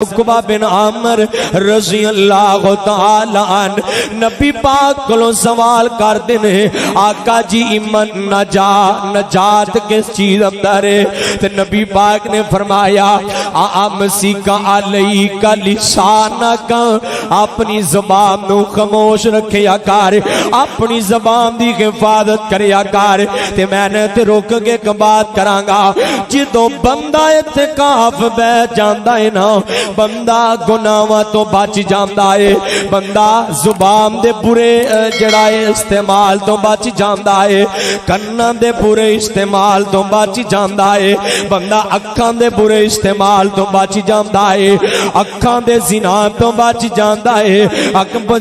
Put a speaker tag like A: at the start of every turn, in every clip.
A: عقبہ بن عامر رضی اللہ تعالی عنہ نبی پاک کو سوال کر دینے آقا جی ایمن نجات کس چیز اندر ہے؟ تو نبی پاک نے فرمایا آمسی کا علی کا لسانہ کا اپنی زبان نو خاموش رکھیا کار اپنی زبان دی حفاظت کریا کار تے میں نے تے روک کے ایک بات کرانگا جدوں بندہ اعتکاف بیٹھ جاندا ہے نا بندہ گناہاں تو بچ جاندا ہے بندہ زبان دے برے جڑائے استعمال تو بچ جاندا ہے کناں دے برے استعمال تو بچ جاندا ہے بندہ اکھاں دے برے استعمال تو بچ جاندا ہے اکھاں دے زنا تو بچ جاندا ہے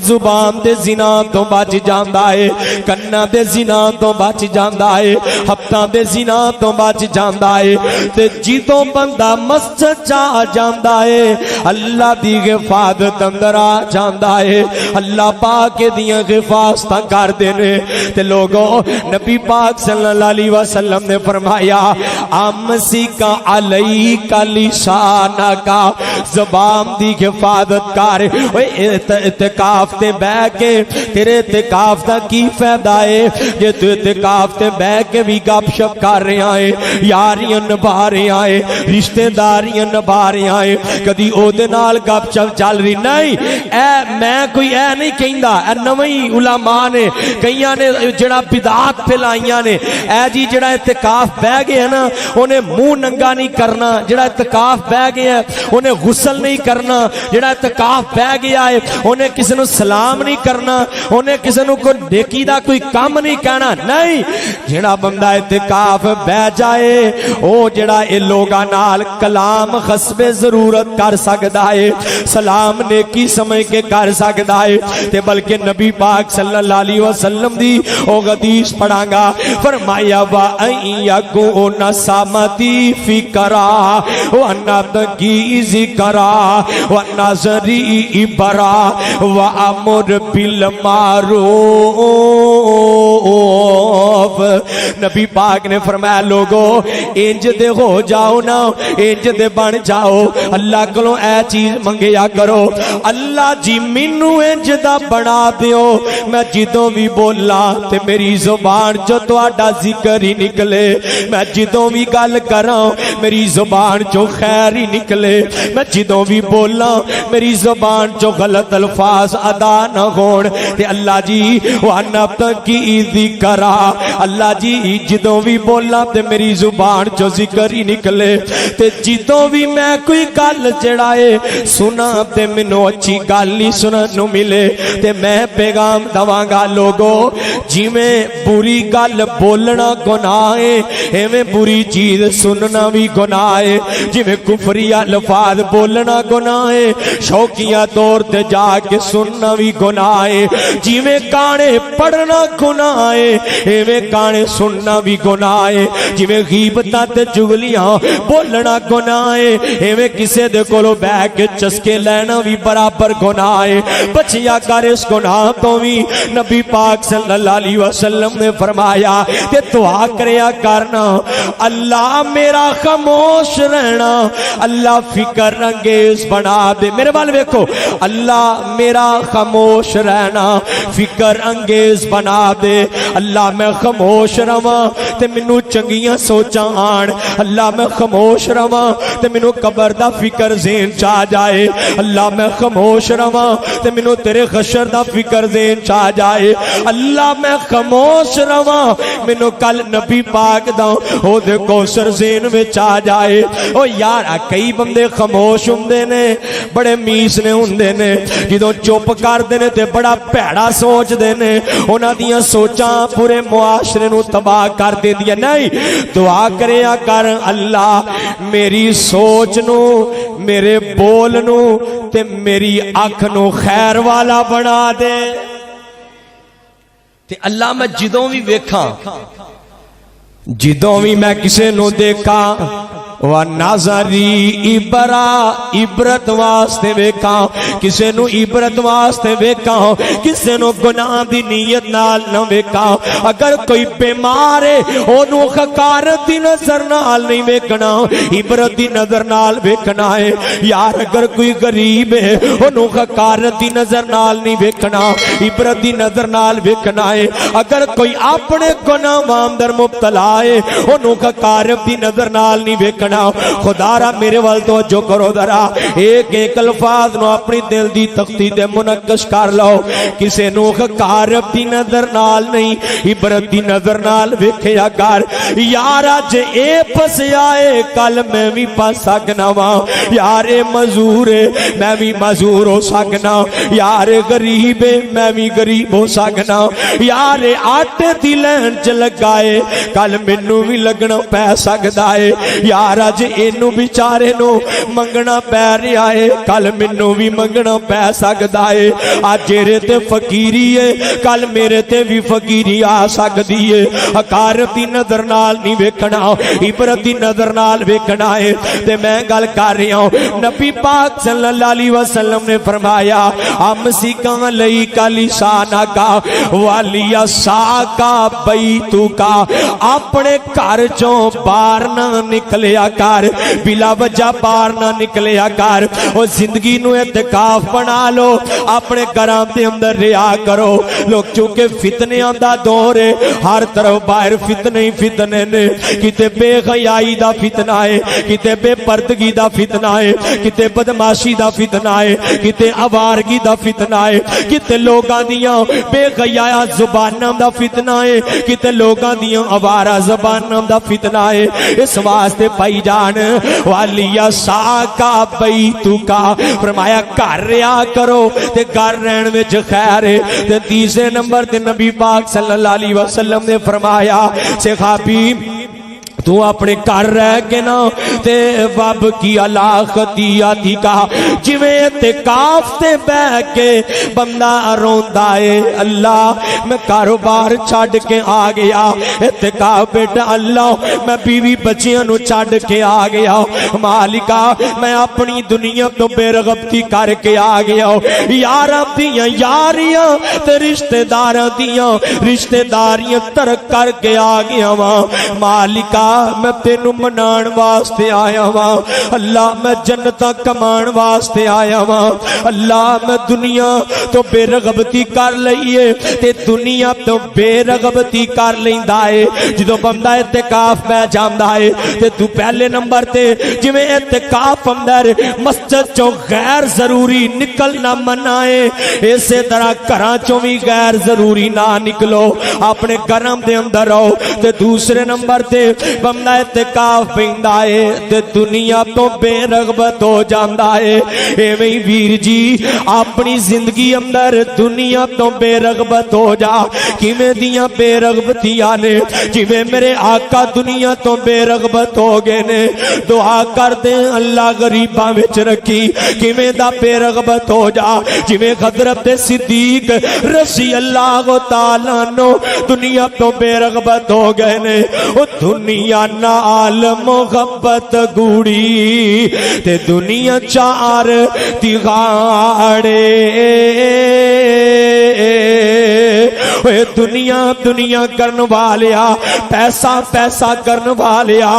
A: زبان دے زنا تو بچ جاندا ہے کناں دے زنا تو بچ جاندا ہے ہتھاں دے زنا تو بچ جاندا ہے تے جدوں بندہ مسجد جا جاندا ہے اللہ دی حفاظت اندر آ جاندا ہے اللہ پاک دیاں حفاظتاں کر دینے تے لوگوں نبی پاک صلی اللہ علیہ وسلم نے فرمایا آمسی کا علی کا لسانہ کا زبان دی حفاظت کر اعتکاف تے بہ کے تیرے اعتکاف دا کی فائدہ ہے جے تو اعتکاف تے بہ کے بھی گپ شپ کر رہا ہے یاریاں نبھا رہا ہے رشتہ داریاں نبھا رہا ہے کدی او دے نال گپ شپ چل رہی نہیں اے میں کوئی اے نہیں کہندا اے نویں علماء نے کئیاں نے جڑا بدعات پھیلائیاں نے اے جی جڑا اعتکاف بہ گیا نا اونے منہ ننگا نہیں کرنا جڑا اعتکاف بہ گیا اونے غسل نہیں کرنا جڑا اعتکاف بہ گیا ہے اونے کسی نو سلام نہیں کرنا اونے کسی نو کوئی نیکی دا کوئی کام نہیں کہنا نہیں جڑا بندہ اعتکاف بہ جائے او جڑا اے لوگاں نال کلام حسب ضرورت کر سکدا ہے سلام نیکی سمجھ کے کر سکدا ہے تے بلکہ نبی پاک صلی اللہ علیہ وسلم دی او حدیث پڑھاں گا فرمایا وَأَن يَكُونَ سَمَتِي فِكْرًا وَنَبْكِي ذِكْرًا وَنَظْرِي عِبْرًا وَأَمْرُ بِالْمَعْرُوفِ نبی پاک نے فرمایا لوگو انج دے ہو جاؤ نا انج دے بن جاؤ اللہ کلو اے چیز منگیا کرو اللہ جی مینو انج دا بنا دیو میں جدوں بھی بولا تے میری زبان چو تہاڈا ذکر ہی نکلے میں جدوں بھی گل کراں میری زبان چو خیر ہی نکلے میں جدوں بھی بولا میری زبان چو غلط الفاظ ادا نہ ہون تے اللہ جی وانا کی ذکرا اللہ جی جدوں بھی بولا تے میری زبان چو ذکر ہی نکلے تے جدوں بھی میں کوئی گل جڑائے سنا تے منو اچھی گل ہی سنن نو ملے تے میں پیغام دواں گا لوگو جی میں بری گل بولنا گناہ ہے ایویں بری چیز سننا بھی گناہ ہے جی میں کفری الفاظ بولنا گناہ ہے شوقیہ طور تے جا کے سننا بھی گناہ ہے جی میں گانے پڑھنا گناہ ہے ایویں گانے سننا بھی گناہ ہے جی میں غیبتاں تے چغلیاں بولنا گناہ ہے ایویں کسے دے کولو بیٹھ کے چسکے لینا بھی برابر گناہ ہے بچیا کر اس گناہ تو بھی نبی پاک صلی اللہ علیہ وسلم نے فرمایا کہ دعا کریا کرنا اللہ میرا خاموش رہنا اللہ فکر انگیز بنا دے میرے بال ویکھو اللہ میرا خاموش رہنا فکر انگیز بنا دے اللہ میں خاموش رواں تے منو چنگیاں سوچاں آن اللہ میں خاموش رواں تے منو قبر دا فکر ذہن چاہ جائے اللہ میں خاموش رواں تے منو تیرے حشر دا فکر ذہن چاہ جائے اللہ میں خاموش رواں منو کل نبی پاک دا او دے کوثر ذہن وچ آ جائے او یار کئی بندے خاموش ہوندے نے بڑے میس نے ہوندے نے جدوں چپ کر دے نے تے بڑا بھڑا سوچ دے نے انہاں دیاں سوچاں پورے معاشرے نو تباہ کر دیندیاں نہیں دعا کریا کر اللہ میری سوچ نو میرے بول نو تے میری اکھ نو خیر والا بنا دے تے اللہ میں جدوں بھی ویکھاں جدوں بھی میں کسے نو دیکھاں وا نظری عبرت واسطے ویکھاں کسے نو عبرت واسطے ویکھاں کسے نو گناہ دی نیت نال نہ ویکھاں اگر کوئی بیمار ہے اونوں حقارت دی نظر نال نہیں ویکھنا عبرت دی نظر نال ویکھنا ہے یار اگر کوئی غریب ہے اونوں حقارت دی نظر نال نہیں ویکھنا عبرت دی نظر نال ویکھنا ہے اگر کوئی اپنے گناہ اندر مبتلا ہے اونوں حقارت دی نظر نال نہیں ویکھنا خدا را میرے وال توجہ کرو ذرا ایک ایک الفاظ نو اپنی دل دی تختی تے منقش کر لو کسے نو حقارت دی نظر نال نہیں عبرت دی نظر نال ویکھیا کر یار اج اے پھسیا اے کل میں بھی پھس سکنا وا یار اے معذور ہے میں بھی معذور ہو سکنا یار غریب ہے میں بھی غریب ہو سکنا یار آٹے دی لین چ لگائے کل مینوں بھی لگنا پے سکدا ہے یار اج اینو بیچارے نو منگنا پے رہا ہے کل مینوں بھی منگنا پے سکدا ہے اج میرے تے فقیری ہے کل میرے تے بھی فقیری آ سکدی ہے حقارت دی نظر نال نہیں ویکھنا عبرت دی نظر نال ویکھنا ہے تے میں گل کر رہا ہوں نبی پاک صلی اللہ علیہ وسلم نے فرمایا امسکا لیکا لسانکا ولیساکا بیتکا اپنے گھر چوں باہر نہ نکلیا کر بلا وجہ باہر نہ نکلیا کر او زندگی نو اعتکاف بنا لو اپنے گھراں دے اندر رہا کرو لوگ چونکہ فتنیاں دا دور ہے ہر طرف باہر فتنے ہی فتنے نے کتے بے حیائی دا فتنہ ہے کتے بے پردگی دا فتنہ ہے کتے بدماشی دا فتنہ ہے کتے آوارگی دا فتنہ ہے کتے لوگاں دیاں بے حیا زباناں دا فتنہ ہے کتے لوگاں دیاں آوارہ زباناں دا فتنہ ہے اس واسطے بھائی جان والیا ساکا بیتکا فرمایا گھر رہا کرو تے گھر رہن وچ خیر ہے تے تیسرے نمبر تے نبی پاک صلی اللہ علیہ وسلم نے فرمایا صحابی تو اپنے گھر رہ کے نا تے واب کی علاقتیاتی کا جویں اعتکاف تے بہ کے بندہ روندا ہے اللہ میں کاروبار چھڈ کے آ گیا اعتکاف بیٹا اللہ میں بیوی بچیاں نو چھڈ کے آ گیا مالکا میں اپنی دنیا تو بے رغبتی کر کے آ گیا یاراں دیاں یاریاں تے رشتہ داراں دیاں رشتہ داریاں ترک کر کے آ گیا وا مالکا میں تینو منان واسطے آیا ہاں اللہ میں جنتاں کمان واسطے آیا ہاں اللہ میں دنیا تو بے رغبتی کر لئیے تے دنیا تو بے رغبتی کر لیندا ہے جدوں بندہ اعتکاف پہ جاندا ہے تے تو پہلے نمبر تے جویں اعتکاف اندر مسجد چوں غیر ضروری نکلنا منع ہے اسی طرح گھراں چوں بھی غیر ضروری نہ نکلو اپنے گھراں دے اندر رہو تے دوسرے نمبر تے بندہ اعتکاف پیندا ہے تے دنیا تو بے رغبت ہو جاندا ہے ایویں ویر جی اپنی زندگی اندر دنیا تو بے رغبت ہو جا کیویں دیاں بے رغبتیاں نے جویں میرے آقا دنیا تو بے رغبت ہو گئے نے دعا کر دے اللہ غریباں وچ رکھی کیویں دا بے رغبت ہو جا جویں حضرت صدیق رضی اللہ تعالی عنہ دنیا تو بے رغبت ہو گئے نے او دنیا نال محبت گوڑی تے دنیا چار دگاڑے دنیا دنیا کرن والیا پیسہ پیسہ کرن والیا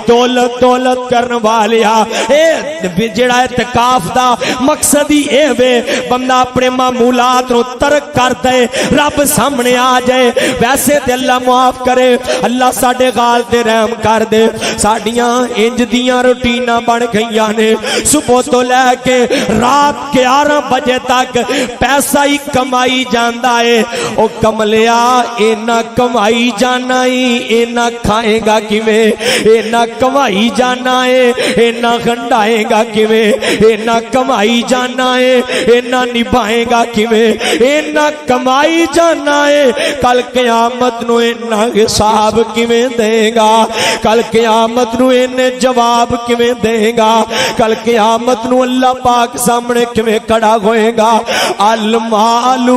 A: دولت دولت کرن والیا اے جڑا اعتکاف دا مقصد ہی اے وے بندہ اپنے معمولات نو ترک کر دے رب سامنے آ جائے ویسے تے اللہ معاف کرے اللہ ساڈے غال تے رحم کر دے ساڈیاں انج دیاں روٹیناں بن گئیاں نے صبح تو لے کے رات 11 بجے تک پیسہ ہی کمائی جاندا ہے او کملیا اینا کمائی جانا ہی اینا کھائے گا کیویں اینا کمائی جانا ہے اینا گھنڈائے گا کیویں اینا کمائی جانا ہے اینا نبھائے گا کیویں اینا کمائی جانا ہے کل قیامت نو اینا حساب کیویں دے گا کل قیامت نو اینے جواب کیویں دے گا کل قیامت نو اللہ پاک سامنے کیویں کھڑا ہوئے گا المال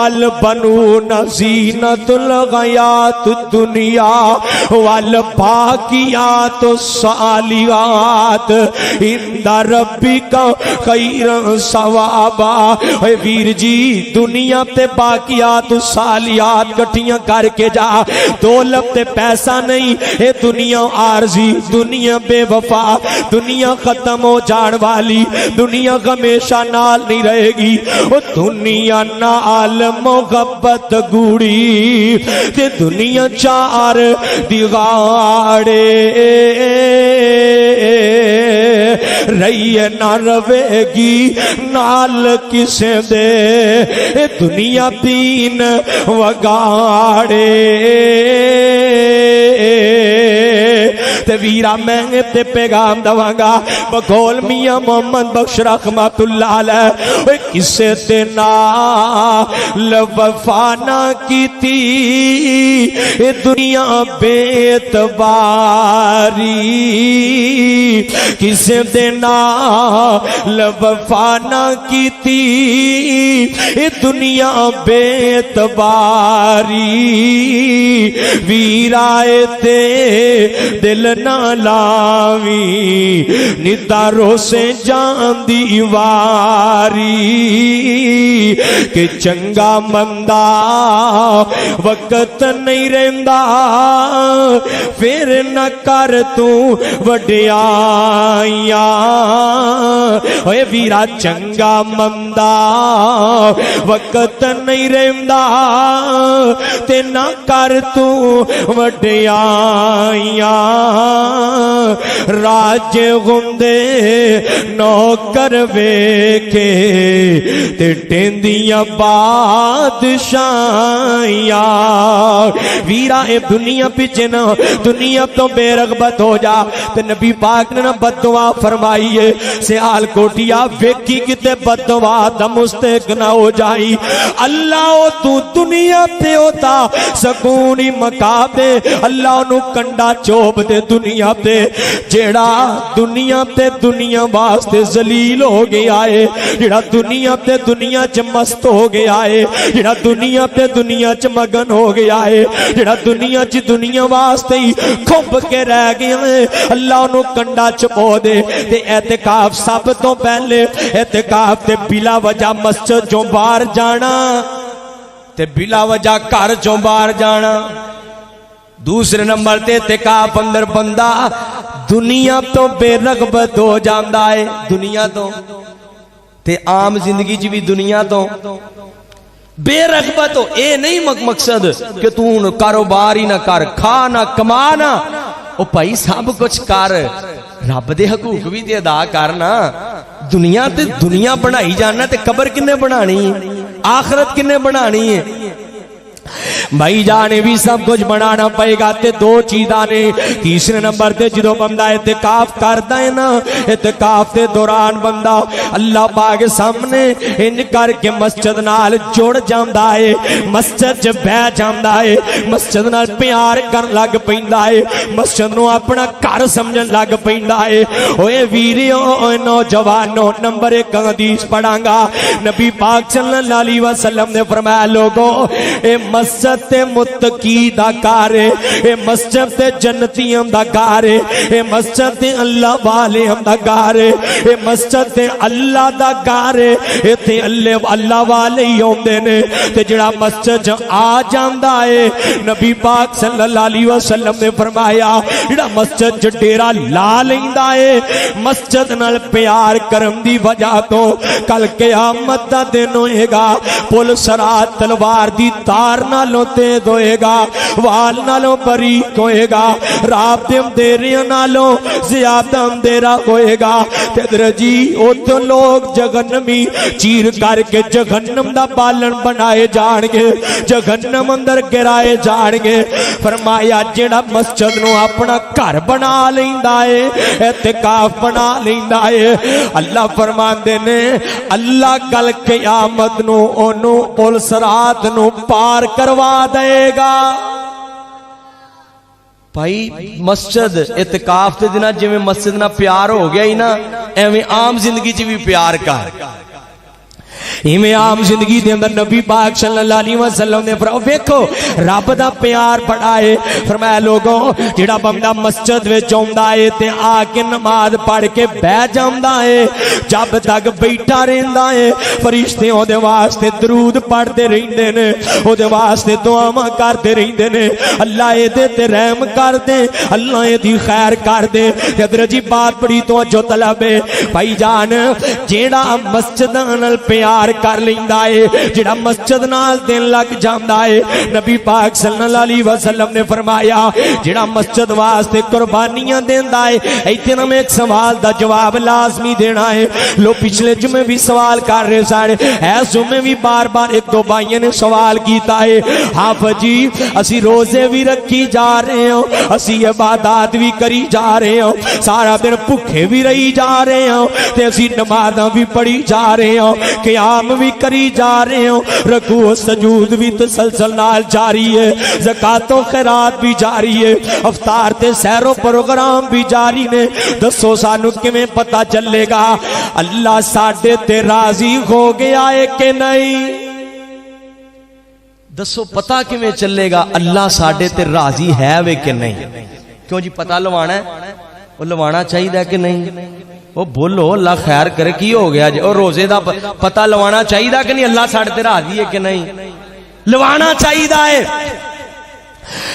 A: والبنون زینت الغیات الدنیا والباقیات الصالحات عند ربک خیر ثوابا۔ اے ویر جی دنیا تے باقیات الصالحات کٹھیاں کر کے جا، دولت تے پیسہ نہیں، اے دنیا عارضی، دنیا بے وفا، دنیا ختم ہو جان والی، دنیا ہمیشہ نال نہیں رہے گی۔ او دنیا نال محبت گوڑی تے دنیا چار دیوارے رہی نہ روے گی نال کسے دے، دنیا تین وگاڑے۔ تے ویرا میں تے پیغام دواں گا بقول میاں محمد بخش رحمت اللہ علیہ، کسے تے نال وفا نہ کیتی دنیا بے اعتباری، کسے تے نال وفا نہ کیتی دنیا بے اعتباری، ویرائے تے دل نہ لاوی نداروں سے جان دیواری، کہ چنگا مندہ وقت نہیں رہندا پھر نہ کر تو وڈیائیاں۔ اے ویرا چنگا مندہ وقت نہیں رہندا تے نہ کر تو وڈیائیاں، راج گندے نوکر ویکھے تے ٹیندیاں بادشاہیاں۔ ویرا اے دنیا پیچھے نہ دنیا تو بے رغبت ہو جا، تے نبی پاک نے بد دعا فرمائی ہے، سیال کوٹیا ویکھی کتے بد دعا دا مستحق نہ ہو جائی۔ اللہ او تو دنیا تے ہوتا سکونی مکا دے، اللہ انہوں کنڈا چوب دے دنیا تے، جیڑا دنیا تے دنیا واسطے ذلیل ہو گیا ہے، جیڑا دنیا تے دنیا چ مست ہو گیا ہے، جیڑا دنیا تے دنیا چ مگن ہو گیا ہے، جیڑا دنیا چ دنیا واسطے ہی کھب کے رہ گیا ہے، اللہ انہوں کنڈا چپو دے۔ تے اعتکاف سب تو پہلے اعتکاف تے بلا وجہ مسجد چوں باہر جانا تے بلا وجہ گھر چوں باہر جانا۔ دوسرے نمبر تے اعتکاف اندر بندہ دنیا تو بے رغبت ہو جاندا ہے، دنیا تو تے عام زندگی چ بھی دنیا تو بے رغبت ہو۔ اے نہیں مقصد کہ تو کاروبار ہی نہ کر، کھا نہ کما نہ، او بھائی سب کچھ کر، رب دے حقوق بھی تے ادا کرنا۔ دنیا تے دنیا بنائی جانا تے قبر کنے بنانی ہے، آخرت کنے بنانی ہے؟ بھائی جانے بھی سب کچھ بنانا پائے گا تے دو چیزاں نے۔ تیسرے نمبر تے جدو بندہ اعتکاف کردا ہے نا، اعتکاف تے دوران بندہ اللہ پاک سامنے انج کر کے مسجد نال جڑ جاندا ہے، مسجد چ بیٹھ جاندا ہے، مسجد نال پیار کرن لگ پیندا ہے، مسجد نو اپنا گھر سمجھن لگ پیندا ہے۔ اوے ویریو اوے نوجوانو، نمبر 1 حدیث پڑھاں گا، نبی پاک صلی اللہ علیہ وسلم نے فرمایا لوگو اے مسجد تے متقی دا گھر ہے، اے مسجد تے جنتیاں دا گھر ہے، اے مسجد تے اللہ والے ہم دا گھر ہے، اے مسجد تے اللہ دا گھر ہے، اے تے اللہ والے ہی ہوندے نے۔ تے جڑا مسجد آ جاندا ہے، نبی پاک صلی اللہ علیہ وسلم نے فرمایا جڑا مسجد چ ڈیرا لا لیندا ہے، مسجد نال پیار کرم دی وجہ تو کل قیامت دا دن ہوئے گا، پل صراط تلوار دی تار نالوں تیز ہوئے گا، وال نالوں باریک ہوئے گا، رات اندھیریاں نالوں زیادہ اندھیرا ہوئے گا۔ تیدر جی او تو لوگ جہنمی چیر کر کے جہنم دا بالن بنائے جان گے، جہنم اندر گرائے جان گے۔ فرمایا جڑا مسجد نو اپنا گھر بنا لیندا ہے، اعتکاف بنا لیندا ہے، اللہ فرماندے نے اللہ کل قیامت نو اونوں پل صراط نو پار کروا دے گا۔ بھائی مسجد اعتکاف دے دن جویں مسجد نہ پیار ہو گیا ہی نا، ایویں عام زندگی چ بھی پیار کر۔ ایویں عام زندگی دے اندر نبی پاک صلی اللہ علیہ وسلم نے فرمایا ویکھو رب دا پیار بڑا ہے. فرمایا لوگوں جڑا بندہ مسجد وچ آوندا ہے تے آ کے نماز پڑھ کے بیٹھ جاندا ہے جب تک بیٹھا رہندا ہے فرشتے اودے واسطے درود پڑھتے رہندے نے اودے واسطے دعاواں کرتے رہندے نے اللہ اے تے رحم کر دے اللہ اے دی خیر کر دے. حضرت جی بات بڑی توجہ طلب ہے بھائی جان جیڑا مسجد نال پیار کر لیندا ہے جڑا مسجد نال دل لگ جاندا ہے نبی پاک صلی اللہ علیہ وسلم نے فرمایا جڑا مسجد واسطے قربانیاں دیندا ہے. ایتھے میں ایک سوال دا جواب لازمی دینا ہے. لو پچھلے جمعے بھی سوال کر رہے سارے ایس جمعے بھی بار بار ایک دو بھائیوں نے سوال کیتا ہے حافظ جی اسی روزے بھی رکھی جا رہے ہوں اسی عبادات بھی کری جا رہے ہوں سارا دن بھوکے بھی رہی جا رہے ہوں تے اسی نمازاں بھی پڑھی جا رہے ہوں قیام بھی کری جا رہے ہوں رکوع و سجود بھی تسلسل نال جاری ہے زکات و خیرات بھی جاری ہے افطار تے سیر و پروگرام بھی جاری نے. دسو سانو کیویں پتہ چلے گا اللہ ساڈے تے راضی ہو گیا ہے کہ نہیں؟ دسو پتہ کیویں چلے گا اللہ ساڈے تے راضی ہے وے کہ نہیں؟ کیوں جی پتہ لوانا ہے وہ لوانا چاہیے کہ نہیں؟ وہ بولو اللہ خیر کرے کی ہو گیا جی اور روزے دا پتہ لوانا چاہیے کہ نہیں اللہ ساڈے تے راضی ہے کہ نہیں؟ لوانا چاہیے.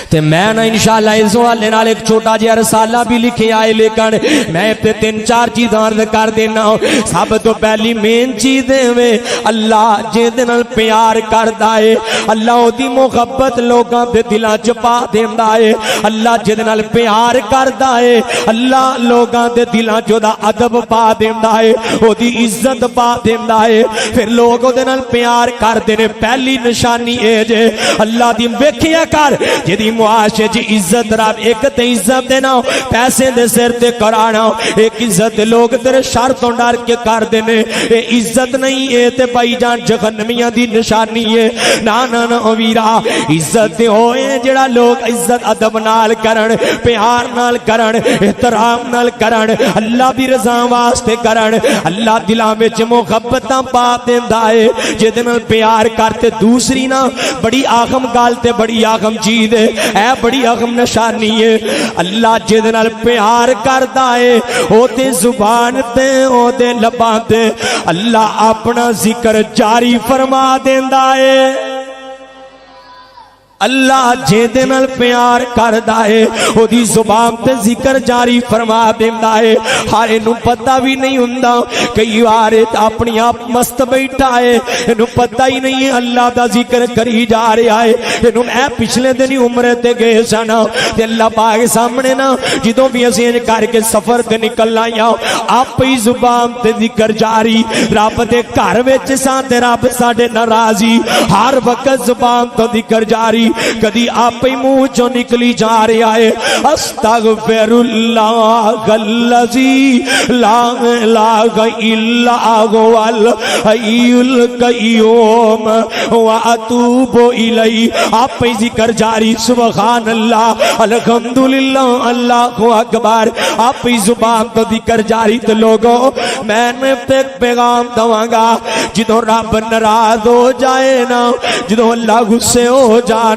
A: تے میں نا انشاءاللہ اس حوالے نال ایک چھوٹا جہا رسالہ بھی لکھے آئے لیکن میں تے 3-4 چیزاں عرض کر دینا. سب تو پہلی مین چیز ہے اللہ جے نال پیار کردا ہے اللہ او دی محبت لوگاں دے دلاں چ پا دیندا ہے. اللہ جے نال پیار کردا ہے اللہ لوگاں دے دلاں چ دا ادب پا دیندا ہے او دی عزت پا دیندا ہے. پھر لوگ او دے نال پیار کردے نے پہلی نشانی اے جے اللہ دی ویکھیا کر جدی معاشرے جی عزت رب ایک تے عزت دینا پیسے دے سر تے کرانا ایک عزت لوگ تیرے شر تو ڈر کے کر دینے اے عزت نہیں اے تے بھائی جان جہنمیاں دی نشانی ہے. نا نا نا ویرا عزت ہوئے جڑا لوگ عزت ادب نال کرن پیار نال کرن احترام نال کرن اللہ دی رضا واسطے کرن اللہ دلاں وچ محبتاں پا دیندا ہے جے نال پیار کرتے. دوسری نا بڑی اہم گل تے بڑی اہم چیز اے بڑی اہم نشانی ہے اللہ جے نال پیار کردا ہے او تے زبان تے او دے لباں تے اللہ اپنا ذکر جاری فرما دیندا ہے. اللہ جے دے نال پیار کردا ہے او دی زبان تے ذکر جاری فرما دیندا ہے. ہر اینو پتہ بھی نہیں ہوندا کئی وار اپنی آپ مست بیٹھا ہے اینو پتہ ہی نہیں ہے اللہ دا ذکر کری جا رہا ہے. اینو اے پچھلے دن ہی عمرے تے گئے سن تے اللہ پاک سامنے نا جدوں بھی اسی کر کے سفر تے نکل آیا آپ ہی زبان تے ذکر جاری رب دے گھر وچ ساں تے رب ساڈے ناراضی ہر وقت زبان تو ذکر جاری کدی آپ ہی منہ چوں نکلی جا رہا ہے استغفر اللہ الذی لا الہ الا هو الحی القیوم واتوب الیہ. آپ ہی ذکر جاری سبحان اللہ الحمدللہ اللہ اکبر آپ ہی زبان تو ذکر جاری. تو لوگوں میں نے ایک پیغام دواں گا جدوں رب ناراض ہو جائے نا جدوں اللہ غصے ہو جائے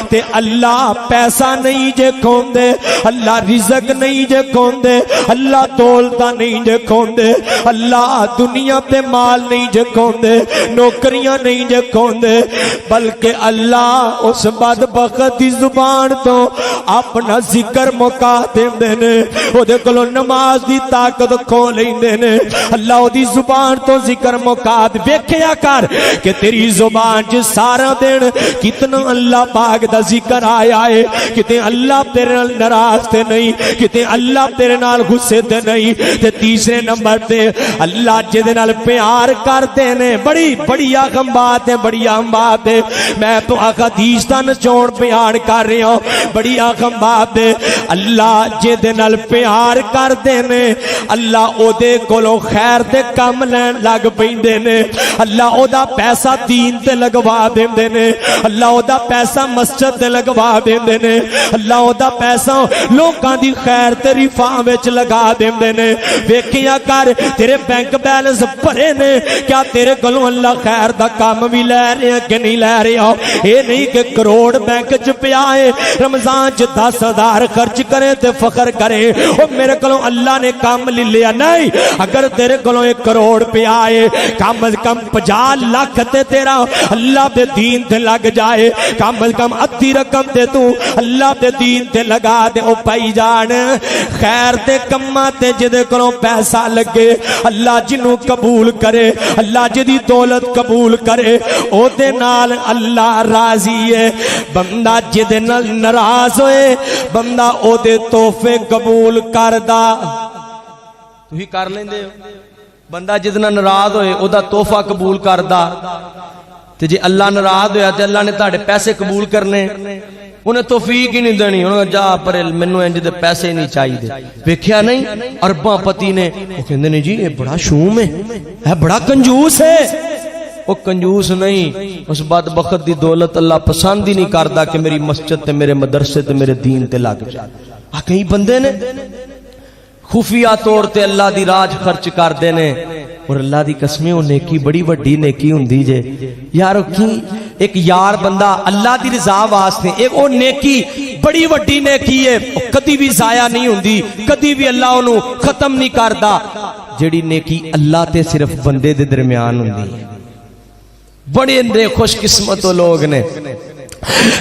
A: تے اللہ پیسہ نہیں جے کھوندے اللہ رزق نہیں جے کھوندے اللہ دولتاں نہیں جے کھوندے اللہ دنیا تے مال نہیں جے کھوندے نوکریاں نہیں جے کھوندے بلکہ اللہ اس بدبخت دی زبان تو اپنا ذکر مکا دیندے نے او دے کولوں نماز دی طاقت کھو لیندے نے اللہ او دی زبان تو ذکر مکا دے. ویکھیا کر کہ تیری زبان چ سارا دن کتنا اللہ پاک دا ذکر آیا ہے کتے اللہ تیرے نال ناراض تے نہیں کتے اللہ تیرے نال غصے تے نہیں. تے تیسرے نمبر تے اللہ جے دے نال پیار کردے نے بڑی بڑی اہم بات ہے بڑی اہم بات ہے. میں تو احادیث دا نچوڑ بیان کر رہا ہوں بڑی اہم بات ہے. اللہ جے دے نال پیار کردے نے اللہ او دے کولوں خیر دے کم لین لگ پیندے نے اللہ او دا پیسہ دین تے لگوا دیندے نے اللہ او دا پیسہ مسجد تے لگوا دیندے نے اللہ او دا پیسہ لوکاں دی خیر تے رفاع وچ لگا دیندے نے ویکھیا کر تیرے بینک بیلنس بھرے نے کیا تیرے کولوں اللہ خیر دا کام بھی لے رہے ہیں کہ نہیں لے رہا اے نہیں کہ کروڑ بینک چ پیا ہے رمضان چ 10,000 خرچ کرے تے فخر کرے او میرے کولوں اللہ نے کام لے لیا نہیں اگر تیرے کولوں 1 کروڑ پیا ہے کم از کم 50 لاکھ تے تیرا اللہ دے دین تے لگ جائے کم از کم ادھی رقم تے تو اللہ دے دین تے لگا دے او بھائی جان خیر تے کماں تے جدے کولوں پیسہ لگے اللہ جنوں قبول کرے اللہ جدی دولت قبول کرے او دے نال اللہ راضی ہے بندہ جدے نال ناراض ہوئے بندہ او دے تحفے قبول کردا تھی کر لیندے ہو بندہ جدنا ناراض ہوئے او دا تحفہ قبول کردا تے جے اللہ ناراض ہویا تے اللہ نے تہاڈے پیسے قبول کرنے انہیں توفیق ہی نہیں دینی انہیں جا پر منو انج دے پیسے نہیں چاہیے ویکھیا نہیں ارباں پتی نے وہ کہندے نے جی یہ بڑا شوم ہے بڑا کنجوس ہے وہ کنجوس نہیں اس بدبخت دی دولت اللہ پسند ہی نہیں کردا کہ میری مسجد تے میرے مدرسے تے میرے دین تے لگ جائے کئی بندے نے خفیہ طور تے اللہ دی راج خرچ کر دے نے اور اللہ دی قسمیں وہ نیکی بڑی وڈی نیکی ہوندی جے یار کی ایک یار بندہ اللہ دی رضا واسطے ایک وہ نیکی بڑی وڈی نیکی ہے کدی بھی ضائع نہیں ہوندی کدی بھی اللہ انہوں ختم نہیں کردا جڑی نیکی اللہ تے صرف بندے دے درمیان ہوندی ہے بڑے اندے خوش قسمت لوگ نے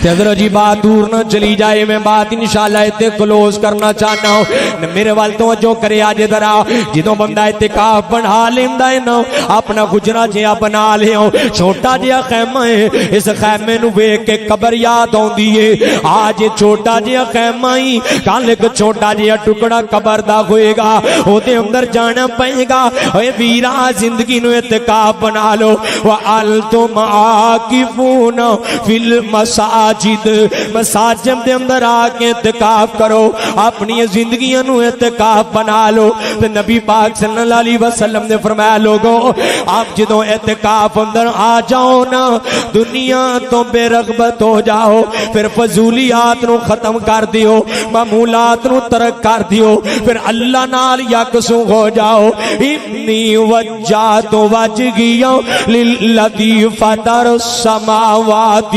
A: حضرت جی بات دور نہ چلی جائے میں بات انشاءاللہ اتنے کلوز کرنا چاہنا ہوں میرے وال توجہ کرے آج ذرا جدوں بندہ اعتکاف بنا لیندا ہے نا اپنا گجرا جہا بنا لیو چھوٹا جہا خیمہ ہے اس خیمے نو ویکھ کے قبر یاد آندی ہے آج چھوٹا جہا خیمہ ہی کل ایک چھوٹا جہا ٹکڑا قبر دا ہوئے گا او دے اندر جانا پئے گا اے ویرا زندگی نو اعتکاف بنا لو وَأَنْتُمْ عَاكِفُونَ فِي الْمَسَاجِدِ مساجد دے اندر آکے اعتکاف کرو اپنی زندگیاں نو اعتکاف بنا لو تو نبی پاک صلی اللہ علیہ وسلم نے فرمایا لوگوں آپ جدوں اعتکاف اندر آ جاؤ نا دنیا تو بے رغبت ہو جاؤ پھر فضولیات نو ختم کر دیو معمولات نو ترک کر دیو پھر اللہ نال یکسو ہو جاؤ انی وجہت وجہیا للذی فطر السماوات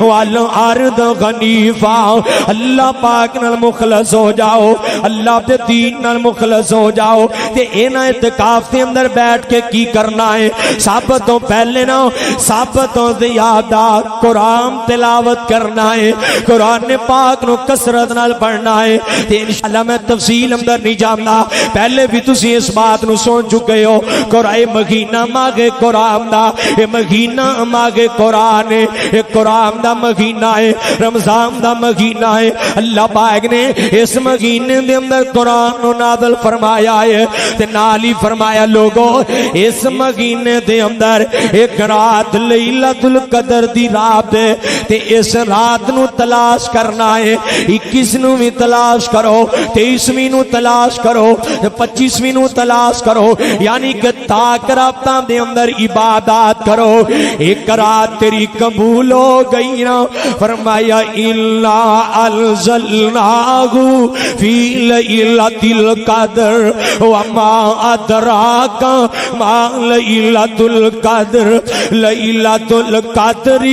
A: والارض حنیفا اللہ پاک نال مخلص ہو جاؤ اللہ دے دین نال مخلص ہو جاؤ تے اینا اعتکاف دے اندر بیٹھ کے کی کرنا ہے سب تو پہلے نا سب تو زیادہ قرآن تلاوت کرنا ہے قرآن پاک نو کسرت نال پڑھنا ہے تے انشاءاللہ میں تفصیل اندر نہیں جاننا پہلے بھی تسی اس بات نو سن چکے ہو قرآن مہینہ ماغے قرآن دا یہ مہینہ ماغے قرآن ہے یہ قرآن دا مہینہ ہے رمضان دا مہینہ ہے اللہ پاک نے اس مہینے دے اندر قرآن نو نازل فرمایا ہے تے نالی فرمایا لوگوں اس مہینے دے اندر ایک رات لیلۃ القدر دی رات ہے تے اس رات نو تلاش کرنا ہے 21 نو بھی تلاش کرو 23ویں نو تلاش کرو 25ویں نو تلاش کرو یعنی کہ تاک راتاں دے اندر عبادات کرو ایک رات تیری قبول ہو گئی نا فرمایا الا انزلناہ فی لیلۃ القدر وما ادراک ما لیلۃ القدر لیلۃ القدر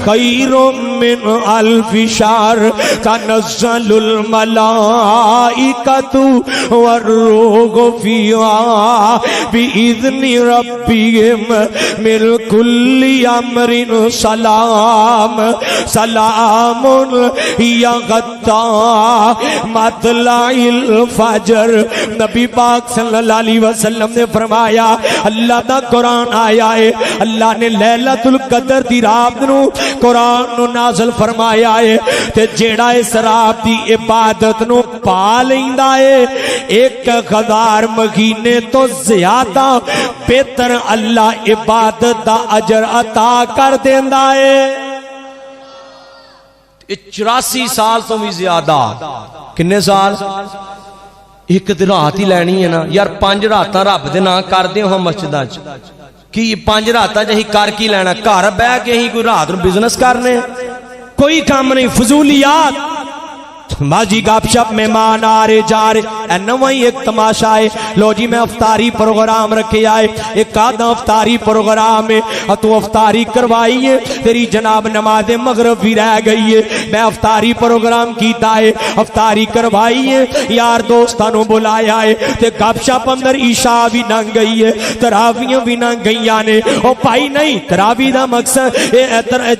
A: خیر من الف شہر تنزل الملائکۃ والروح فیہا بإذن ربہم من کل امر سلام سلام یا غدا مطلع الفجر نبی پاک صلی اللہ علیہ وسلم نے فرمایا اللہ دا قرآن آیا ہے اللہ نے لیلۃ القدر دی رات نو قرآن نو نازل فرمایا ہے تے جیڑا اس رات دی عبادت نو پا لیندا ہے 1000 مہینے تو زیادہ بہتر اللہ عبادت دا اجر عطا کر دیندا ہے 84 سال تو بھی زیادہ کنے سال ایک رات ہی لینی ہے نا یار 5 راتاں رب دے نام کر دیو ہم مسجداں وچ کی 5 راتاں جہی کر کی لینا گھر بہ کے ہی کوئی رات نو بزنس کرنے کوئی کام نہیں، فضولیات ماجی گپ شپ مہمان آ رہے جا رہے، اے نوائی ایک تماشا ہے، لو جی میں افطاری پروگرام رکھے آئے، ایک آدھا افطاری پروگرام ہے، تو افطاری کروائی ہے، تیری جناب نماز مغرب بھی رہ گئی ہے، میں افطاری پروگرام کیتا ہے، افطاری کروائی ہے، یار دوستانوں بلایا ہے، تے گپ شپ اندر عشاء بھی ننگ گئی ہے، تراویاں بھی ننگ گئی آنے، او بھائی نہیں، تراوی دا مقصد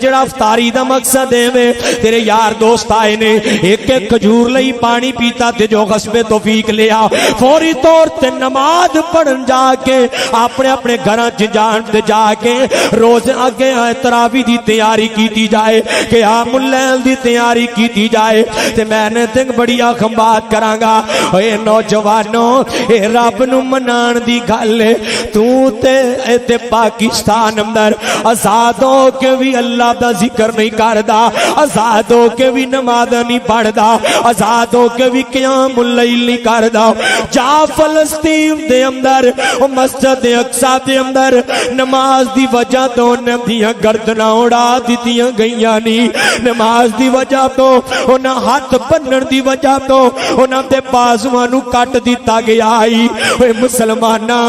A: جڑا افطاری دا مقصد ہے، تیرے یار دوست آئے نے، ایک کھجور لئی پانی پیتا تے جو غصب توفیق لیا، فوری طور تے نماز پڑھن جا کے اپنے اپنے گھراں جان تے جا کے روز اگے تراوی دی تیاری کیتی جائے، قیام اللیل دی تیاری کیتی جائے، تے میں نے تے بڑی اہم بات کراں گا، اے نوجوانوں اے رب نو منان دی گل ہے، تو تے پاکستان اندر آزاد ہو کے بھی اللہ دا ذکر نہیں کردا، آزاد ہو کے بھی نماز نہیں پڑھدا، آزاد ہو کے بھی قیام اللیل نہیں کردا، جا فلسطین دے اندر مسجد اقصی دے اندر نماز دی وجہ تو انہاں دیاں گردناں اڑا دتیاں گئیاں نہیں، نماز دی وجہ تو انہاں ہاتھ بنن دی وجہ تو انہاں دے بازواں نو کٹ دتا گیا ہی۔ اے مسلماناں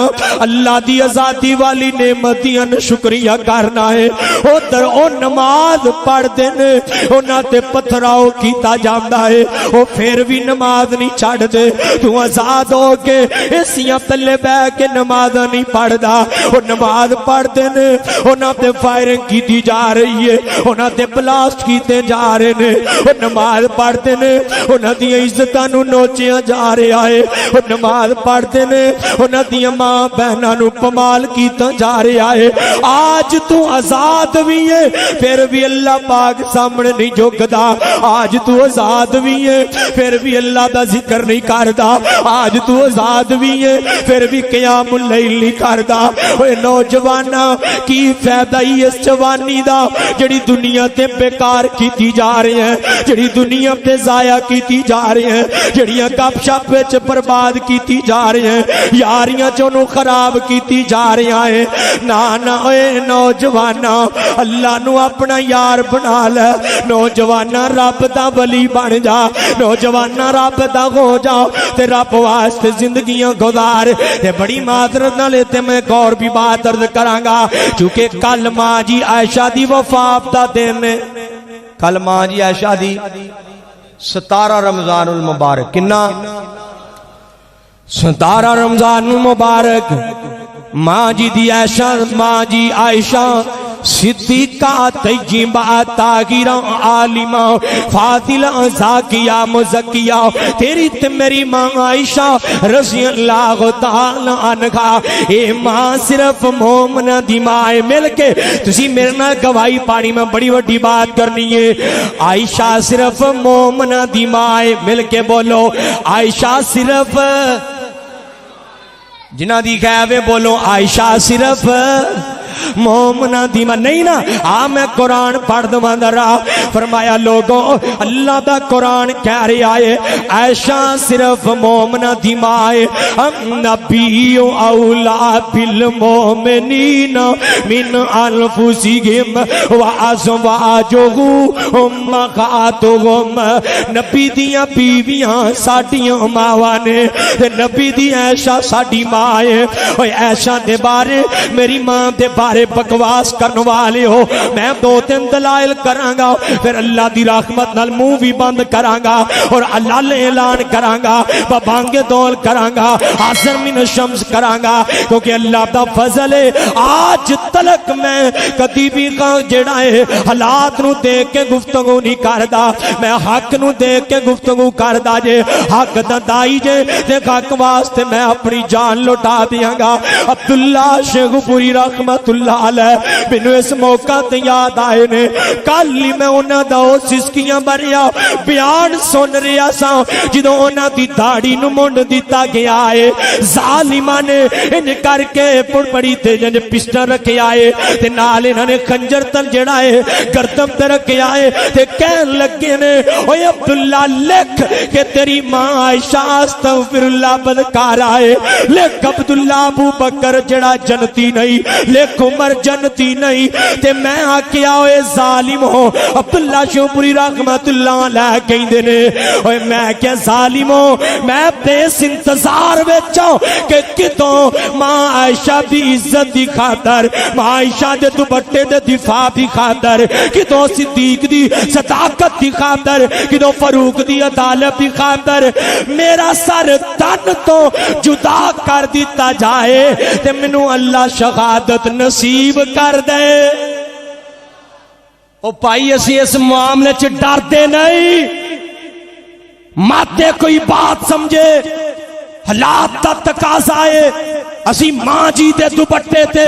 A: اللہ دی آزادی والی نعمت دیاں شکریہ کرنا ہے، ادھر او نماز پڑھ دے نے انہاں تے پتھراؤ کیتا جاندا ہے، وہ پھر بھی نماز نہیں چھڑ دے، تو آزاد ہو کے اسیاں تلے بے کے نماز نہیں پڑھ دا، وہ نماز پڑھ دے نے انہاں تے فائرنگ کیتی جا رہی ہے، انہاں تے بلاسٹ کیتے جا رہے نے، وہ نماز پڑھ دے نے انہاں دی عزتاں نو نوچیاں جا رہا ہے، وہ نماز پڑھ دے نے انہاں دی ماں بہناں نو پمال کیتا جا رہا ہے۔ آج تو آزاد بھی ہے پھر بھی اللہ پاک سامنے نہیں جھکدا، آج تو آزاد بھی ہے پھر بھی اللہ دا ذکر نہیں کردا، آج تو آزاد بھی ہے پھر بھی قیام اللیل نہیں کردا۔ اوے نوجواناں کی فائدہ ہی اس جوانی دا جڑی دنیا تے بیکار کیتی جا رہی ہے، جڑی دنیا تے ضائع کیتی جا رہی ہے، جڑیاں گپ شپ وچ برباد کیتی جا رہی ہیں، یاریاں چونوں خراب کیتی جا رہی ہیں، نا نا اے نوجواناں اللہ نو اپنا یار بنا لے، نوجواناں رب دا ولی بن جا، نوجواناں رب دا ہو جاؤ تے رب واسطے زندگیاں گزار۔ تے بڑی معذرت نال تے میں ایک اور بھی بات عرض کراں گا، چونکہ کل ماں جی عائشہ دی وفات دا دن ہے، کل ماں جی عائشہ دی 17 رمضان المبارک، کنا 17 رمضان المبارک، ماں جی دی عائشہ، ماں جی عائشہ صدیقہ طیبہ طاہرہ عالمہ فاضلہ زاکیہ مزکیہ، تیری تے میری ماں عائشہ رضی اللہ تعالی عنہا، اے ماں صرف مومنہ دی ماں ہے، مل کے تسی میرے نال گواہی پانی میں بڑی وڈی بات کرنی ہے، عائشہ صرف مومنہ دی ماں ہے، مل کے بولو عائشہ صرف، جنہ دی خیوے بولو عائشہ صرف مومنہ دیمہ نہیں نا، میں قرآن پڑھ دوں درہ، فرمایا لوگوں اللہ دا قرآن کہہ رہا ہے عائشہ صرف مومنہ دیمہ ہے، نبی اولا بالمومنین من انفسہم وازواجہ امہاتہم، نبی دیاں بیویاں ساڈیاں ماواں نے، نبی دی عائشہ ساڈی ماں ہے۔ عائشہ دے بارے میری ماں دے بارے بکواس کرنے والے ہو، میں 2-3 دلائل کراں گا، پھر اللہ دی رحمت نال منہ بھی بند کراں گا اور اللہ اعلان کراں گا، بانگے دول کراں گا، حاضر من الشمس کراں گا، کیونکہ اللہ دا فضل ہے۔ آج تلک میں کدی بھی جڑا ہے حالات نو دیکھ کے گفتگو نہیں کردا، میں حق نو دیکھ کے گفتگو کردا، جے حق دا دائی جے تے حق واسطے میں اپنی جان لٹا دیاں گا۔ عبداللہ شیخ پوری رحمت اللہ علیہ مینوں اس موقع تے یاد آئے نے، کل ہی میں انہاں دا سسکیاں بھریا بیان سن رہا سا جدوں انہاں دی داڑھی نو منڈ دتا گیا ہے، ظالماں نے ان کر کے بڑی تے جن پسٹل رکھے آئے تے نال انہاں نے خنجر تل جڑا ہے گردن تے رکھے آئے تے کہن لگے نے اوے عبداللہ لکھ کہ تیری ماں عائشہ استغفر اللہ بدکار آئے، لکھ عبداللہ ابو بکر جڑا جنتی نہیں، لکھ عمر جنتی نہیں تے میں آکیا ہوئے ظالم ہو عبداللہ شوپوری رحمت اللہ علیہ کہندے نے اوے میں کیا ظالم ہو میں بیس انتظار وچوں کہ کتوں ماں عائشہ دی عزت دی خاطر ماں عائشہ دے دوپٹے دے دفاع دی خاطر کتوں صدیق دی صداقت دی خاطر کتوں فاروق دی عدالت دی خاطر میرا سر تن تو جدا کر دیتا جائے تے منو اللہ شہادت نصیب کر دے او پائی اسی اس معاملے چ ڈر دے نہیں ماتے کوئی بات سمجھے حالات تا تقاضا ہے اسی ماں جی دے دوپٹے تے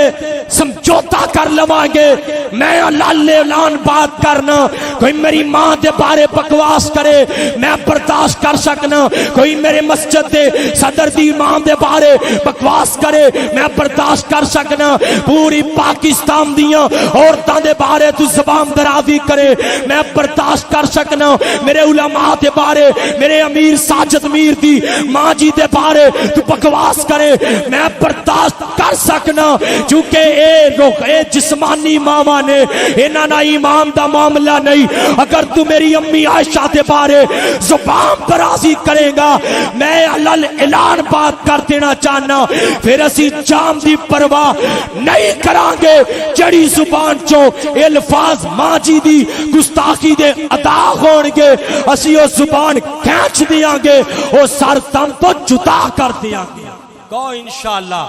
A: سمجھوتا کر لواں گے میں اللہ اعلان بات کرنا کوئی میری ماں دے بارے بکواس کرے میں برداشت کر سکنا کوئی میرے مسجد دے صدر دی امام دے بارے بکواس کرے میں برداشت کر سکنا پوری پاکستان دیاں عورتاں دے بارے تو زبان درازی کرے میں برداشت کر سکنا میرے علماء دے بارے میرے امیر ساجد میر دی ماں جی دے بارے تو بکواس کرے میں برداشت کر سکنا چونکہ اے جسمانی ماما نے انہاں نا ایمان دا معاملہ نہیں اگر تو میری امی عائشہ دے بارے زبان برازی کرے گا میں اعلان بات کر دینا چاہنا پھر اسی جام دی پرواہ نہیں کران گے جڑی زبان چو الفاظ ماں جی دی گستاخی دے ادا ہون گے اسی او زبان کھینچ دیاں گے او سر تم تو جدا کر دیاں گے کو انشاءاللہ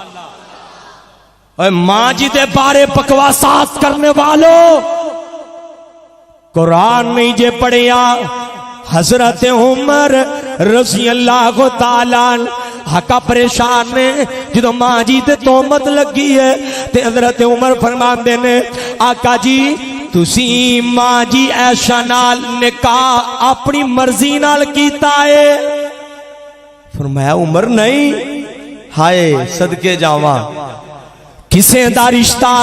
A: اے ماں جی دے بارے بکواسات کرنے والوں قرآن نہیں جے پڑھیا حضرت عمر رضی اللہ تعالیٰ حقا پریشان نے جدو ماں جی تے تومت لگی ہے تے حضرت عمر فرمان دینے آقا جی تسی ماں جی عائشہ نال نکاح اپنی مرضی نال کیتا ہے فرمایا عمر نہیں ہائے صدقے جاواں کسے دا رشتہ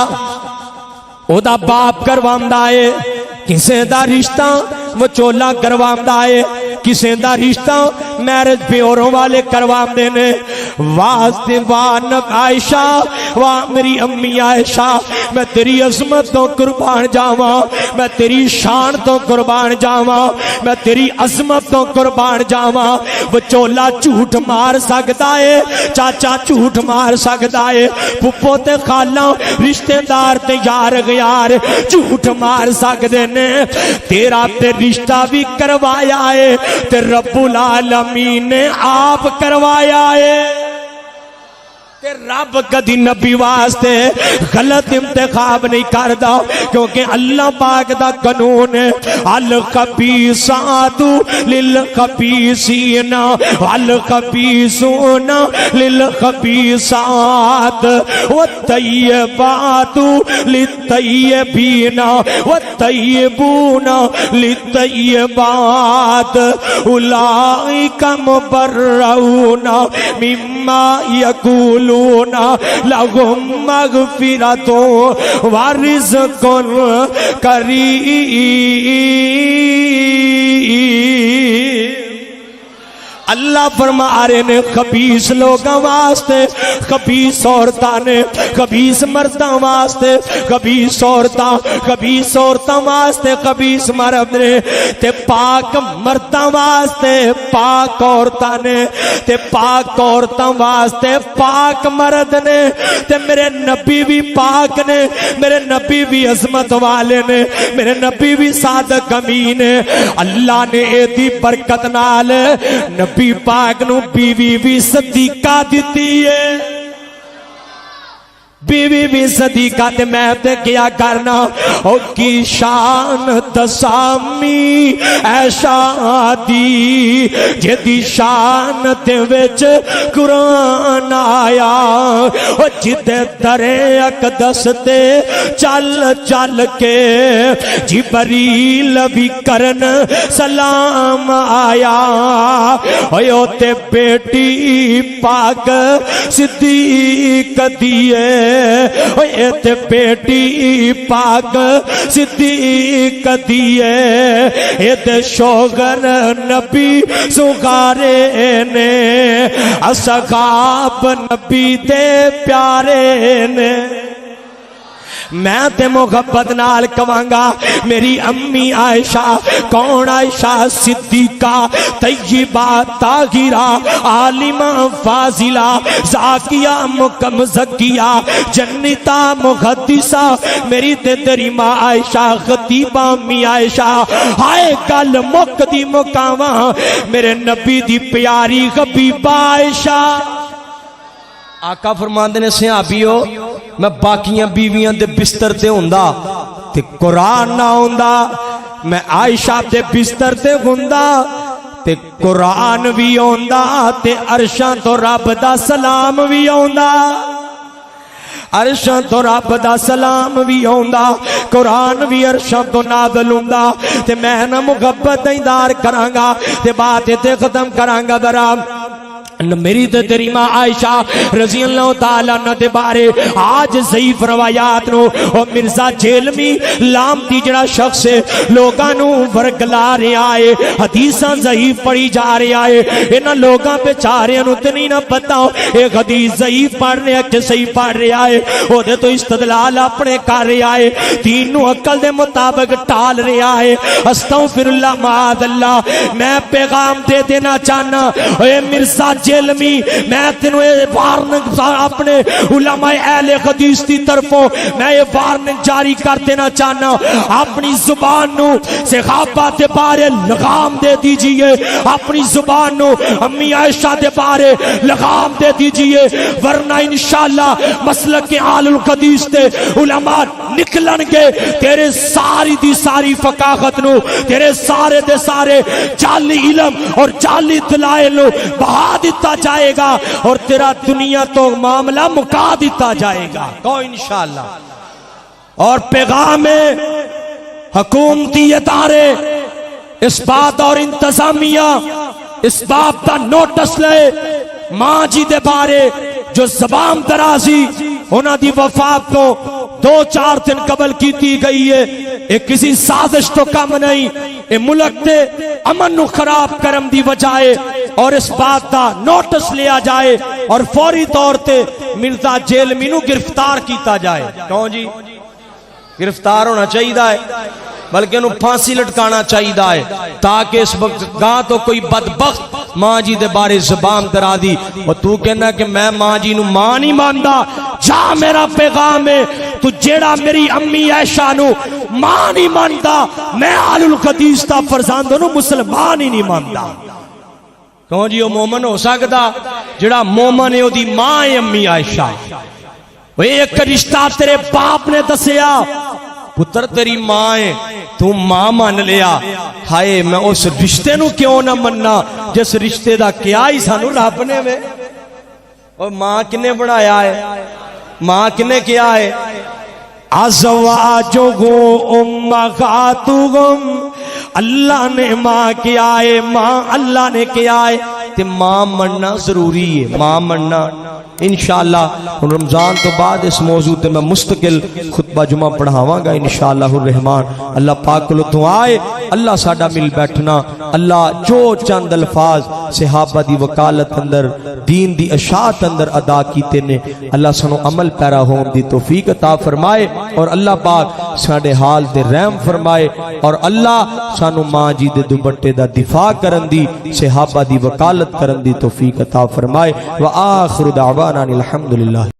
A: او دا باپ کرواندا ہے کسے دا رشتہ وہ چولا کرواندا ہے کسے دا رشتہ میرج پیوروں والے کروان دینے واسطے وان عائشہ وان میری امی عائشہ میں تیری عظمت تو قربان جاواں میں تیری شان تو قربان جاواں میں تیری عظمت تو قربان جاواں وہ چولا جھوٹ مار سکتا ہے چاچا جھوٹ مار سکتا ہے پھپھو تے خالہ رشتہ دار تے یار غیار جھوٹ مار سکتے نے تیرا تے رشتہ بھی کروایا ہے تے رب العالمین نے آپ کروایا ہے کہ رب کدی نبی واسطے غلط انتخاب نہیں کردا کیونکہ اللہ پاک دا قانون ہے الخبیثات للخبیثین والخبیثون للخبیثات والطیبات للطیبین والطیبون للطیبات اولئک مبرؤون مما یقولون لهم مغفرۃ ورزق کریم اللہ فرما رہے نے خبیث لوگاں واسطے خبیث عورتاں نے خبیث مرداں واسطے خبیث عورتاں واسطے خبیث مرد نے تے پاک مرداں واسطے پاک عورتاں نے تے پاک عورتاں واسطے پاک مرد نے تے میرے نبی بھی پاک نے میرے نبی بھی عظمت والے نے میرے نبی بھی صادق امین ہے اللہ نے ایدی برکت نال نبی پاک نو بیوی بھی صدیقہ دیتی ہے بیوی بھی صدیقہ تے میں تے کیا کرنا او کی شان تسامی ایشا دی جدی شان تے وچ قرآن آیا او جدے درے اقدس تے چل چل کے جبریل بھی کرن سلام آیا او تے بیٹی پاک صدیق دیئے تے بیٹی پاک صدیق دیئے تے شوگر نبی سگارے نے اصحاب نبی دے پیارے نے میں تے محبت نال کہاں میری امی عائشہ کون عائشہ صدیقہ طیبہ طاہرہ عالمہ فاضلہ زاکیہ مکم زکیہ جنتہ محدثہ میری تے تیری ماں عائشہ خطیبہ امی عائشہ ہائے گل مک دی مکاواں میرے نبی دی پیاری حبیبہ عائشہ آقا فرماندے نے صحابیو میں باقیاں بیویاں دے بستر تے ہوندا تے قرآن نہ ہوندا میں عائشہ دے بستر تے ہوندا تے قرآن بھی ہوندا تے عرشاں تو رب دا سلام بھی ہوندا عرشاں تو رب دا سلام بھی ہوندا قرآن بھی عرشاں تو نازل ہوندا تے میں نہ محبت دیندار کرانگا تے بات تے ختم کرانگا برام میری تے تیری ماں عائشہ رضی اللہ تعالیٰ عنہ دے بارے آج ضعیف روایات نو اور مرزا جیلمی لامتی جڑا شخص لوگاں نو ورگلا رہے آئے حدیثاں ضعیف پڑھی جا رہے آئے انہاں لوگاں پہ چارے نو تے نہیں نہ پتا ہو ایک حدیث ضعیف پڑھ رہے ہیں کہ صحیح پڑھ رہے آئے او دے تو استدلال اپنے کر رہے آئے دین نو عقل دے مطابق ٹال رہے آئے استغفر اللہ معاذ اللہ میں پیغام دے دینا چاہنا اے مرزا جیلمی میں تینوں یہ وارننگ اپنے علماء اہل حدیث دی طرفوں میں یہ وارننگ جاری کر دینا چاہنا اپنی زبان نو صحابہ دے بارے لغام دے دیجئے اپنی زبان نو امی عائشہ دے بارے لغام دے دیجئے ورنہ انشاءاللہ مسلک کے آل الحدیث دے علماء نکلن گے تیرے ساری دی ساری فقاہت نو تیرے سارے دے سارے جعلی علم اور جعلی دلائل نو بہا دیتا جائے گا اور تیرا دنیا تو معاملہ مکا دیتا جائے گا تو انشاءاللہ اور پیغام حکومتی ادارے اس بات اور انتظامیہ اس بات کا نوٹس لے ماں جی دے بارے جو زبان درازی انہاں دی وفات کو 2-4 دن قبل کی گئی ہے ایک کسی سازش تو کم نہیں اے ملک تے امن نو خراب کرم دی وجائے اور اس بات دا نوٹس لیا جائے اور فوری طور تے مرزا جیلمی نو گرفتار کیتا جائے کیوں جی گرفتار ہونا چاہیے ہے بلکہ انہوں پھانسی لٹکانا چاہیے ہے تاکہ اس وقت گاہ تو کوئی بدبخت ماں جی دے بارے زبان درا دی اور تو کہنا کہ میں ماں جی نو ماں نہیں ماندا جا میرا پیغام ہے تو جیڑا میری امی عائشہ نو ماں نہیں ماندا میں آل الحدیث دا فرزاندوں نو مسلمان ہی نہیں ماندا کیوں جی وہ مومن ہو سکتا جڑا مومن ہے وہ دی ماں ہے امی عائشہ وہ ایک رشتہ تیرے باپ نے دسیا پتر تیری ماں ہے تو ماں مان لیا ہائے میں اس رشتے نو کیوں نہ مننا جس رشتے دا کیا ہی سانو رب نے وے اور ماں کنے بنایا ہے ماں کنے کیا ہے ازواجہم امہاتہم اللہ نے ماں کیا ہے ماں اللہ نے کیا ہے تے ماں مننا ضروری ہے ماں مننا انشاءاللہ رمضان تو بعد اس موضوع تے میں مستقل خطبہ جمعہ پڑھاواں گا انشاءاللہ الرحمن اللہ پاک کو دعائے اللہ ساڈا مل بیٹھنا اللہ جو چند الفاظ صحابہ دی وکالت اندر دین دی اشاعت اندر ادا کیتے نے اللہ سانو عمل پیرا ہون دی توفیق عطا فرمائے اور اللہ پاک ساڈے حال دے رحم فرمائے اور اللہ سانو ماں جی دے دوپٹے دا دفاع کرن دی صحابہ دی وکالت کرن دی توفیق عطا فرمائے وآخر دعوانا الحمدللہ